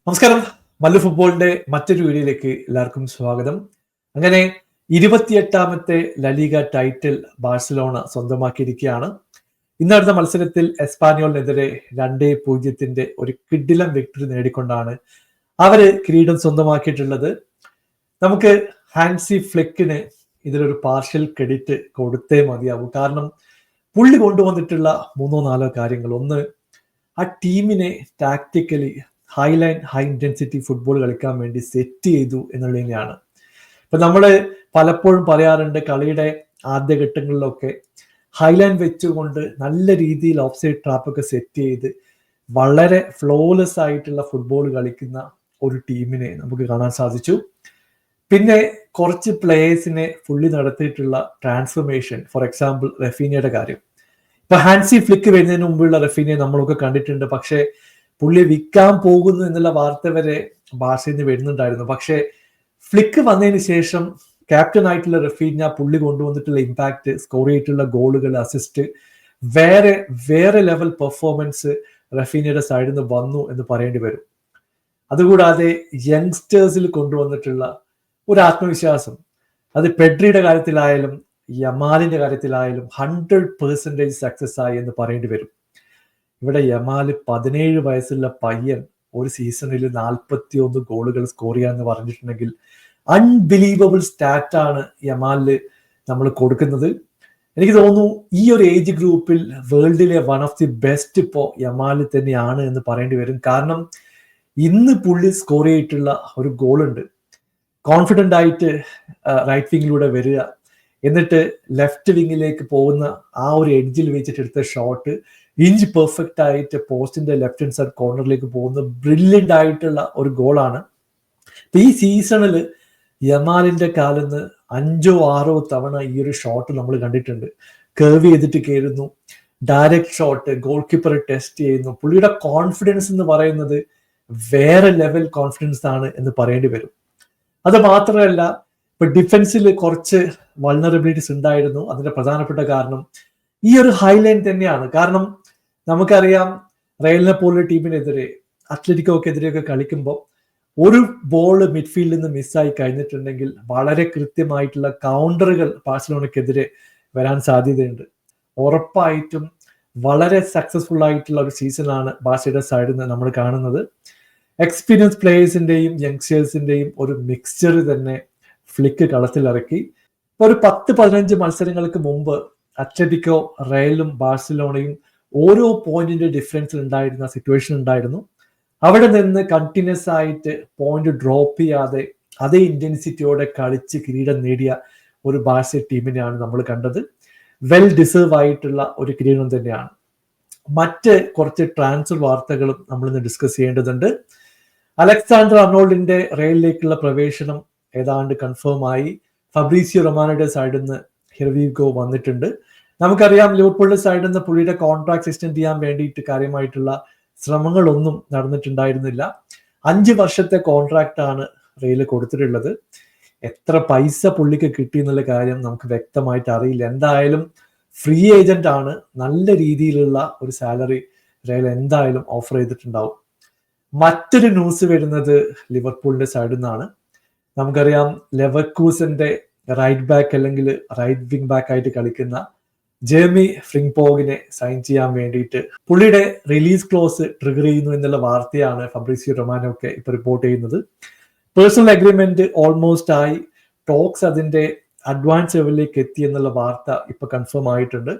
നമസ്കാരം. മല്ലു ഫുട്ബോളിന്റെ മറ്റൊരു വീഡിയോയിലേക്ക് എല്ലാവർക്കും സ്വാഗതം. അങ്ങനെ 28ാമത്തെ ലലീഗ ടൈറ്റിൽ ബാഴ്സലോണ സ്വന്തമാക്കിയിരിക്കുകയാണ്. ഇന്ന് നടന്ന മത്സരത്തിൽ എസ്പാനിയോളിനെതിരെ 2-0 ഒരു കിടിലൻ വിക്ടറി നേടിക്കൊണ്ടാണ് അവര് കിരീടം സ്വന്തമാക്കിയിട്ടുള്ളത്. നമുക്ക് ഹാൻസി ഫ്ലിക്കിന് ഇതിലൊരു പാർഷ്യൽ ക്രെഡിറ്റ് കൊടുത്തേ മതിയാവൂ. കാരണം പുള്ളി കൊണ്ടുവന്നിട്ടുള്ള 3-4 കാര്യങ്ങൾ. ഒന്ന്, ആ ടീമിനെ ടാക്ടിക്കലി ഹൈ ഇന്റൻസിറ്റി ഫുട്ബോൾ കളിക്കാൻ വേണ്ടി സെറ്റ് ചെയ്തു എന്നുള്ളത് തന്നെയാണ്. ഇപ്പൊ നമ്മള് പലപ്പോഴും പറയാറുണ്ട്, കളിയുടെ ആദ്യഘട്ടങ്ങളിലൊക്കെ ഹൈലൈൻ വെച്ചുകൊണ്ട് നല്ല രീതിയിൽ ഓഫ് സൈഡ് ട്രാപ്പൊക്കെ സെറ്റ് ചെയ്ത് വളരെ ഫ്ലോലെസ് ആയിട്ടുള്ള ഫുട്ബോൾ കളിക്കുന്ന ഒരു ടീമിനെ നമുക്ക് കാണാൻ സാധിച്ചു. പിന്നെ കുറച്ച് പ്ലേയേഴ്സിനെ ഫുള്ളി നടത്തിയിട്ടുള്ള ട്രാൻസ്ഫോർമേഷൻ, ഫോർ എക്സാമ്പിൾ റഫീനയുടെ കാര്യം. ഇപ്പൊ ഹാൻസി ഫ്ലിക്ക് വരുന്നതിന് മുമ്പുള്ള റഫീനെ നമ്മളൊക്കെ കണ്ടിട്ടുണ്ട്. പക്ഷേ പുള്ളി വിൽക്കാൻ പോകുന്നു എന്നുള്ള വാർത്ത വരെ ബാഴ്സയിൽ നിന്ന് വരുന്നുണ്ടായിരുന്നു. പക്ഷേ ഫ്ലിക്ക് വന്നതിന് ശേഷം ക്യാപ്റ്റൻ ആയിട്ടുള്ള റഫീന പുള്ളി കൊണ്ടുവന്നിട്ടുള്ള ഇമ്പാക്ട്, സ്കോർ ചെയ്തിട്ടുള്ള ഗോളുകൾ, അസിസ്റ്റ്, വേറെ ലെവൽ പെർഫോമൻസ് റഫീനയുടെ സൈഡിൽ നിന്ന് വന്നു എന്ന് പറയേണ്ടി വരും. അതുകൂടാതെ യങ്സ്റ്റേഴ്സിൽ കൊണ്ടുവന്നിട്ടുള്ള ഒരു ആത്മവിശ്വാസം, അത് പെഡ്രിയുടെ കാര്യത്തിലായാലും യമാലിന്റെ കാര്യത്തിലായാലും 100% സക്സസ് ആയി എന്ന് പറയേണ്ടി വരും. ഇവിടെ യമാല് 17 വയസ്സുള്ള പയ്യൻ ഒരു സീസണിൽ 41 ഗോളുകൾ സ്കോർ ചെയ്യാന്ന് പറഞ്ഞിട്ടുണ്ടെങ്കിൽ അൺബിലീവബിൾ സ്റ്റാറ്റാണ് യമാലില് നമ്മൾ കൊടുക്കുന്നത്. എനിക്ക് തോന്നുന്നു ഈ ഒരു ഏജ് ഗ്രൂപ്പിൽ വേൾഡിലെ വൺ ഓഫ് ദി ബെസ്റ്റ് ഇപ്പോ യമാല് തന്നെയാണ് എന്ന് പറയേണ്ടി വരും. കാരണം ഇന്ന് പുള്ളി സ്കോർ ചെയ്തിട്ടുള്ള ഒരു ഗോളുണ്ട്. കോൺഫിഡന്റ് ആയിട്ട് റൈറ്റ് വിങ്ങിലൂടെ വരിക, എന്നിട്ട് ലെഫ്റ്റ് വിങ്ങിലേക്ക് പോകുന്ന ആ ഒരു എഡ്ജിൽ വെച്ചിട്ട് എടുത്ത ഷോട്ട് ഇഞ്ച് പെർഫെക്റ്റ് ആയിട്ട് പോസ്റ്റിന്റെ ലെഫ്റ്റ് ഹാൻഡ് സൈഡ് കോർണറിലേക്ക് പോകുന്ന ബ്രില്യൻ്റ് ആയിട്ടുള്ള ഒരു ഗോളാണ്. ഇപ്പൊ ഈ സീസണിൽ യമാലിന്റെ കാലിന്ന് 5-6 തവണ ഈ ഒരു ഷോട്ട് നമ്മൾ കണ്ടിട്ടുണ്ട്. കർവ് ചെയ്തിട്ട് കയറുന്നു, direct shot, goal keeper test ചെയ്യുന്നു. പുള്ളിയുടെ കോൺഫിഡൻസ് എന്ന് പറയുന്നത് വേറെ ലെവൽ കോൺഫിഡൻസ് ആണ് എന്ന് പറയേണ്ടി വരും. അത് മാത്രമല്ല, ഇപ്പൊ ഡിഫൻസിൽ കുറച്ച് വൾണറബിലിറ്റീസ് ഉണ്ടായിരുന്നു. അതിന്റെ പ്രധാനപ്പെട്ട കാരണം ഈ ഒരു ഹൈലൈൻ തന്നെയാണ്. കാരണം നമുക്കറിയാം, റയലിനെ പോലുള്ള ടീമിനെതിരെ, അത്ലറ്റിക്കോക്കെതിരെയൊക്കെ കളിക്കുമ്പോൾ ഒരു ബോൾ മിഡ്ഫീൽഡിൽ നിന്ന് മിസ്സായി കഴിഞ്ഞിട്ടുണ്ടെങ്കിൽ വളരെ കൃത്യമായിട്ടുള്ള കൗണ്ടറുകൾ ബാഴ്സലോണയ്ക്കെതിരെ വരാൻ സാധ്യതയുണ്ട്. ഉറപ്പായിട്ടും വളരെ സക്സസ്ഫുൾ ആയിട്ടുള്ള ഒരു സീസണാണ് ബാഴ്സയുടെ സൈഡിൽ നിന്ന് നമ്മൾ കാണുന്നത്. എക്സ്പീരിയൻസ് പ്ലേയേഴ്സിന്റെയും യങ്സ്റ്റേഴ്സിന്റെയും ഒരു മിക്സ്ചർ തന്നെ ഫ്ലിക്ക് കളത്തിലിറക്കി. ഒരു 10-15 മത്സരങ്ങൾക്ക് മുമ്പ് അത്ലറ്റിക്കോ, റയലും ബാഴ്സലോണയും ഓരോ പോയിന്റിന്റെ ഡിഫറൻസ് ഉണ്ടായിരുന്ന സിറ്റുവേഷൻ ഉണ്ടായിരുന്നു. അവിടെ നിന്ന് കണ്ടിന്യൂസ് ആയിട്ട് പോയിന്റ് ഡ്രോപ്പ് ചെയ്യാതെ അതേ ഇന്റൻസിറ്റിയോടെ കളിച്ച് കിരീടം നേടിയ ഒരു ബാഴ്സ ടീമിനെയാണ് നമ്മൾ കണ്ടത്. വെൽ ഡിസേർവ് ആയിട്ടുള്ള ഒരു കിരീടം തന്നെയാണ്. മറ്റ് കുറച്ച് ട്രാൻസ്ഫർ വാർത്തകളും നമ്മൾ ഇന്ന് ഡിസ്കസ് ചെയ്യേണ്ടതുണ്ട്. അലക്സാണ്ടർ അർണോൾഡിന്റെ റയലിലേക്കുള്ള പ്രവേശനം ഏതാണ്ട് കൺഫേം ആയി. ഫബ്രീസിയോ റൊമാനോയുടെ സൈഡിൽ നിന്ന് ഹിർവിഗോ വന്നിട്ടുണ്ട്. നമുക്കറിയാം, ലിവർപൂളിന്റെ സൈഡിൽ നിന്ന് പുള്ളിയുടെ കോൺട്രാക്ട് എക്സ്റ്റെൻഡ് ചെയ്യാൻ വേണ്ടിയിട്ട് കാര്യമായിട്ടുള്ള ശ്രമങ്ങളൊന്നും നടന്നിട്ടുണ്ടായിരുന്നില്ല. 5 വർഷത്തെ കോൺട്രാക്ട് ആണ് റെയിൽ കൊടുത്തിട്ടുള്ളത്. എത്ര പൈസ പുള്ളിക്ക് കിട്ടി എന്നുള്ള കാര്യം നമുക്ക് വ്യക്തമായിട്ട് അറിയില്ല. എന്തായാലും ഫ്രീ ഏജന്റ് ആണ്. നല്ല രീതിയിലുള്ള ഒരു സാലറി റെയിൽ എന്തായാലും ഓഫർ ചെയ്തിട്ടുണ്ടാവും. മറ്റൊരു ന്യൂസ് വരുന്നത് ലിവർപൂളിന്റെ സൈഡിൽ നിന്നാണ്. നമുക്കറിയാം, ലെവർകൂസന്റെ റൈറ്റ് ബാക്ക് അല്ലെങ്കിൽ റൈറ്റ് വിങ് ബാക്ക് ആയിട്ട് കളിക്കുന്ന ജെർമി ഫ്രിംഗ്പോഗിനെ സൈൻ ചെയ്യാൻ വേണ്ടിയിട്ട് പുള്ളിയുടെ റിലീസ് ക്ലോസ് ട്രിഗർ ചെയ്യുന്നു എന്നുള്ള വാർത്തയാണ് ഫബ്രീസിയോ റൊമാനോ ഒക്കെ ഇപ്പൊ റിപ്പോർട്ട് ചെയ്യുന്നത്. പേഴ്സണൽ അഗ്രിമെന്റ് ഓൾമോസ്റ്റ് ആയി, ടോക്സ് അതിന്റെ അഡ്വാൻസ് ലെവലിലേക്ക് എത്തി എന്നുള്ള വാർത്ത ഇപ്പൊ കൺഫേം ആയിട്ടുണ്ട്.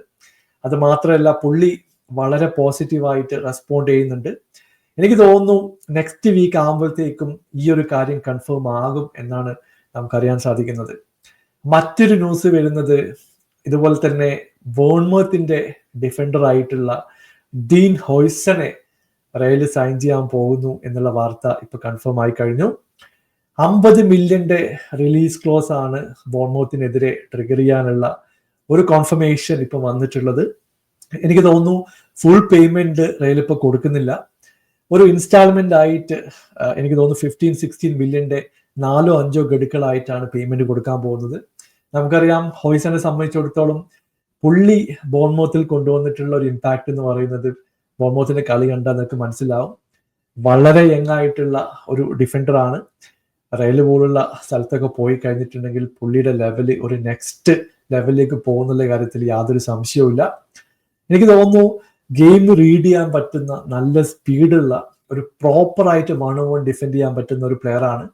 അത് മാത്രമല്ല, പുള്ളി വളരെ പോസിറ്റീവായിട്ട് റെസ്പോണ്ട് ചെയ്യുന്നുണ്ട്. എനിക്ക് തോന്നുന്നു നെക്സ്റ്റ് വീക്ക് ആകുമ്പോഴത്തേക്കും ഈ ഒരു കാര്യം കൺഫേം ആകും എന്നാണ് നമുക്കറിയാൻ സാധിക്കുന്നത്. മറ്റൊരു ന്യൂസ് വരുന്നത് ഇതുപോലെ തന്നെ ബോൺമത്തിന്റെ ഡിഫൻഡർ ആയിട്ടുള്ള ഡീൻ ഹോയ്സനെ റയൽ സൈൻ ചെയ്യാൻ പോകുന്നു എന്നുള്ള വാർത്ത ഇപ്പൊ കൺഫേം ആയി കഴിഞ്ഞു. 50 മില്യന്റെ റിലീസ് ക്ലോസ് ആണ് ബോൺമത്തിനെതിരെ ട്രിഗർ ചെയ്യാനുള്ള ഒരു കോൺഫർമേഷൻ ഇപ്പൊ വന്നിട്ടുള്ളത്. എനിക്ക് തോന്നുന്നു ഫുൾ പേയ്മെന്റ് റയൽ ഇപ്പൊ കൊടുക്കുന്നില്ല. ഒരു ഇൻസ്റ്റാൾമെന്റ് ആയിട്ട് എനിക്ക് തോന്നുന്നു 15-16 മില്യന്റെ 4-5 ഗഡുക്കളായിട്ടാണ് പേയ്മെന്റ് കൊടുക്കാൻ പോകുന്നത്. നമുക്കറിയാം, ഹോയ്സനെ സംബന്ധിച്ചിടത്തോളം പുള്ളി ബോൺമോത്തിൽ കൊണ്ടുവന്നിട്ടുള്ള ഒരു ഇമ്പാക്ട് എന്ന് പറയുന്നത് ബോൺമോത്തിന്റെ കളി കണ്ടാൽ നിങ്ങൾക്ക് മനസ്സിലാവും. വളരെ യങ് ആയിട്ടുള്ള ഒരു ഡിഫൻഡറാണ്. റയൽ പോലുള്ള സ്ഥലത്തൊക്കെ പോയി കഴിഞ്ഞിട്ടുണ്ടെങ്കിൽ പുള്ളിയുടെ ലെവല് ഒരു നെക്സ്റ്റ് ലെവലിലേക്ക് പോകുന്നുള്ള കാര്യത്തിൽ യാതൊരു സംശയവുമില്ല. എനിക്ക് തോന്നുന്നു ഗെയിം റീഡ് ചെയ്യാൻ പറ്റുന്ന നല്ല സ്പീഡുള്ള ഒരു പ്രോപ്പറായിട്ട് മണുകൊണ്ട് ഡിഫെൻഡ് ചെയ്യാൻ പറ്റുന്ന ഒരു പ്ലെയർ ആണ്.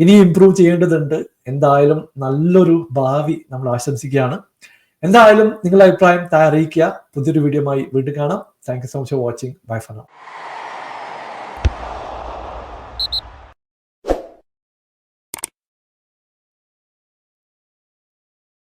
ഇനി ഇംപ്രൂവ് ചെയ്യേണ്ടതുണ്ട്. എന്തായാലും നല്ലൊരു ഭാവി നമ്മൾ ആശംസിക്കുകയാണ്. എന്തായാലും നിങ്ങളുടെ അഭിപ്രായം അറിയിക്കുക. പുതിയൊരു വീഡിയോയുമായി വീണ്ടും കാണാം. Thank you so much for watching. Bye for now.